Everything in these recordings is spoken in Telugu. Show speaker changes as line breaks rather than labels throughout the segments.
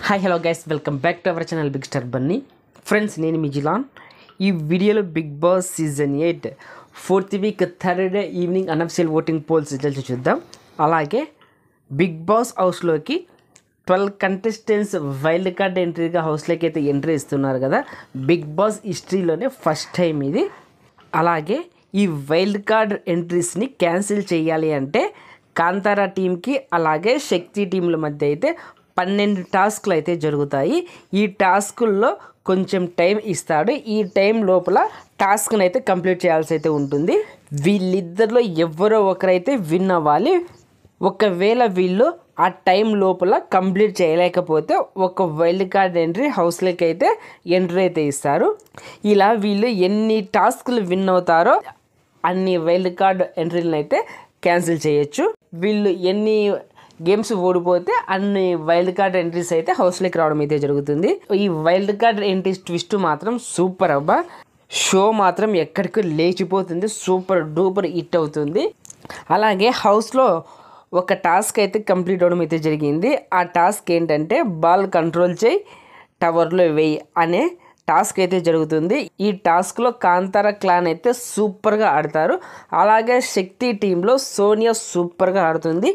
Hi hello guys, welcome back to our channel big star Bunny. Friends, నేను మీ జిలాన్. ఈ వీడియోలో Bigg Boss season 8 4th week third evening unofficial voting polls results చూద్దాం. అలాగే బిగ్ బాస్ హౌస్లోకి 12 కంటెస్టెంట్స్ వైల్డ్ కార్డ్ ఎంట్రీగా హౌస్లోకి అయితే ఎంట్రీ ఇస్తున్నారు కదా. బిగ్ బాస్ హిస్టరీలోనే ఫస్ట్ టైం ఇది. అలాగే ఈ వైల్డ్ కార్డ్ ఎంట్రీస్ని క్యాన్సిల్ చేయాలి అంటే కాంతారా టీంకి అలాగే శక్తి టీంల మధ్య అయితే 12 టాస్క్లు అయితే జరుగుతాయి. ఈ టాస్కుల్లో కొంచెం టైం ఇస్తాడు. ఈ టైం లోపల టాస్క్ని అయితే కంప్లీట్ చేయాల్సి అయితే ఉంటుంది. వీళ్ళిద్దరిలో ఎవరో ఒకరైతే విన్ అవ్వాలి. ఒకవేళ వీళ్ళు ఆ టైం లోపల కంప్లీట్ చేయలేకపోతే ఒక వైల్డ్ కార్డ్ ఎంట్రీ హౌస్లోకి అయితే ఎంట్రీ అయితే ఇస్తారు. ఇలా వీళ్ళు ఎన్ని టాస్క్లు విన్ అవుతారో అన్ని వైల్డ్ కార్డ్ ఎంట్రీలను అయితే క్యాన్సిల్ చేయొచ్చు. వీళ్ళు ఎన్ని గేమ్స్ ఓడిపోతే అన్ని వైల్డ్ కార్డ్ ఎంట్రీస్ అయితే హౌస్లోకి రావడం అయితే జరుగుతుంది. ఈ వైల్డ్ కార్డ్ ఎంట్రీస్ ట్విస్ట్ మాత్రం సూపర్ అబ్బా. షో మాత్రం ఎక్కడికి లేచిపోతుంది, సూపర్ డూపర్ హిట్ అవుతుంది. అలాగే హౌస్లో ఒక టాస్క్ అయితే కంప్లీట్ అవ్వడం అయితే జరిగింది. ఆ టాస్క్ ఏంటంటే బాల్ కంట్రోల్ చేయి, టవర్లో వేయి అనే టాస్క్ అయితే జరుగుతుంది. ఈ టాస్క్లో కాంతారా క్లాన్ అయితే సూపర్గా ఆడతారు. అలాగే శక్తి టీంలో సోనియా సూపర్గా ఆడుతుంది.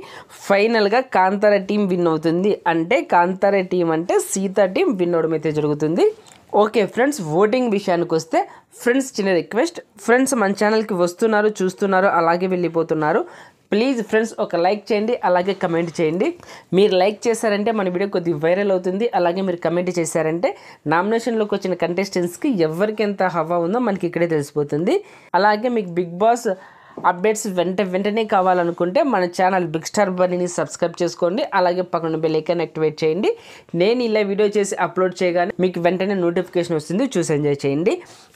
ఫైనల్గా కాంతారా టీం విన్ అవుతుంది. అంటే కాంతారా టీం అంటే సీత టీం విన్ అవడం అయితే జరుగుతుంది. ఓకే ఫ్రెండ్స్, ఓటింగ్ విషయానికి వస్తే ఫ్రెండ్స్ చిన్న రిక్వెస్ట్. ఫ్రెండ్స్ మన ఛానల్కి వస్తున్నారు, చూస్తున్నారు, అలాగే వెళ్ళిపోతున్నారు. ప్లీజ్ ఫ్రెండ్స్ ఒక లైక్ చేయండి, అలాగే కమెంట్ చేయండి. మీరు లైక్ చేశారంటే మన వీడియో కొద్దిగా వైరల్ అవుతుంది. అలాగే మీరు కమెంట్ చేశారంటే నామినేషన్లోకి వచ్చిన కంటెస్టెంట్స్కి ఎవరికి ఎంత హవా ఉందో మనకి ఇక్కడే తెలిసిపోతుంది. అలాగే మీకు బిగ్ బాస్ అప్డేట్స్ వెంటనే కావాలనుకుంటే మన ఛానల్ బిగ్ స్టార్ బన్నీని సబ్స్క్రైబ్ చేసుకోండి. అలాగే పక్కన బెల్ ఐకాన్ యాక్టివేట్ చేయండి. నేను ఇలా వీడియో చేసి అప్లోడ్ చేయగానే మీకు వెంటనే నోటిఫికేషన్ వస్తుంది, చూసి ఎంజాయ్ చేయండి.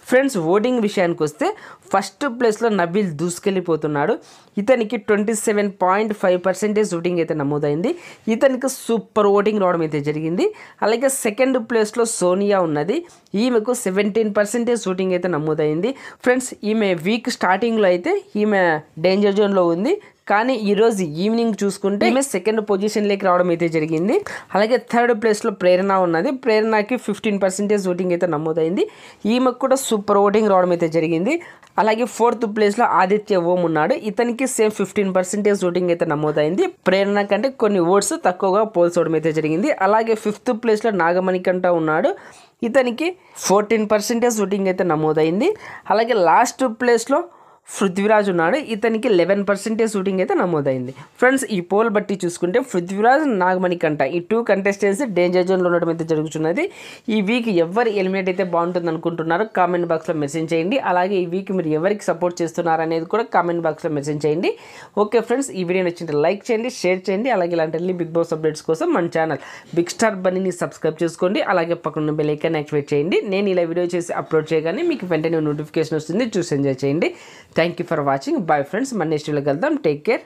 ఫ్రెండ్స్, ఓటింగ్ విషయానికి వస్తే ఫస్ట్ ప్లేస్లో నబీల్ దూసుకెళ్ళిపోతున్నాడు. ఇతనికి 27.5% ఓటింగ్ అయితే నమోదైంది. ఇతనికి సూపర్ ఓటింగ్ రావడం అయితే జరిగింది. అలాగే సెకండ్ ప్లేస్లో సోనియా ఉన్నది. ఈమెకు 17% ఓటింగ్ అయితే నమోదైంది. ఫ్రెండ్స్, ఈమె వీక్ స్టార్టింగ్లో అయితే ఈమె డేంజర్ జోన్లో ఉంది. కానీ ఈరోజు ఈవినింగ్ చూసుకుంటే ఈమె సెకండ్ పొజిషన్లోకి రావడం అయితే జరిగింది. అలాగే థర్డ్ ప్లేస్లో ప్రేరణ ఉన్నది. ప్రేరణకి 15% ఓటింగ్ అయితే నమోదైంది. ఈమెకు కూడా సూపర్ ఓటింగ్ రావడం అయితే జరిగింది. అలాగే ఫోర్త్ ప్లేస్లో ఆదిత్య ఓం ఉన్నాడు. ఇతనికి సేమ్ 15% ఓటింగ్ అయితే నమోదైంది. ప్రేరణ కంటే కొన్ని ఓట్స్ తక్కువగా పోల్స్ అవడం అయితే జరిగింది. అలాగే ఫిఫ్త్ ప్లేస్లో నాగమణికంట ఉన్నాడు. ఇతనికి 14% ఓటింగ్ అయితే నమోదైంది. అలాగే లాస్ట్ ప్లేస్లో పృథ్వీరాజ్ ఉన్నాడు. ఇతనికి 11% షూటింగ్ అయితే నమోదైంది. ఫ్రెండ్స్, ఈ పోల్ బట్టి చూసుకుంటే పృథ్వీరాజ్, నాగమణికంట ఈ 2 కంటెస్టెంట్స్ డేంజర్ జోన్లో ఉండడం అయితే జరుగుతున్నది. ఈ వీక్ ఎవరు ఎలిమినేట్ అయితే బాగుంటుంది అనుకుంటున్నారో కామెంట్ బాక్స్లో మెన్షన్ చేయండి. అలాగే ఈ వీక్ మీరు ఎవరికి సపోర్ట్ చేస్తున్నారు అనేది కూడా కామెంట్ బాక్స్లో మెన్షన్ చేయండి. ఓకే ఫ్రెండ్స్, ఈ వీడియో నచ్చింటే లైక్ చేయండి, షేర్ చేయండి. అలాగే ఇలాంటి బిగ్ బాస్ అప్డేట్స్ కోసం మన ఛానల్ బిగ్ స్టార్ బన్నీని సబ్స్క్రైబ్ చేసుకోండి. అలాగే పక్కన బెల్ ఐకాన్ యాక్టివేట్ చేయండి. నేను ఇలా వీడియో చేసి అప్లోడ్ చేయగానే మీకు వెంటనే నోటిఫికేషన్ వస్తుంది, చూసి ఎంజాయ్ చేయండి. Thank you for watching. Bye friends, మన నెక్స్ట్ వీడియోలో కలుద్దాం. Take care.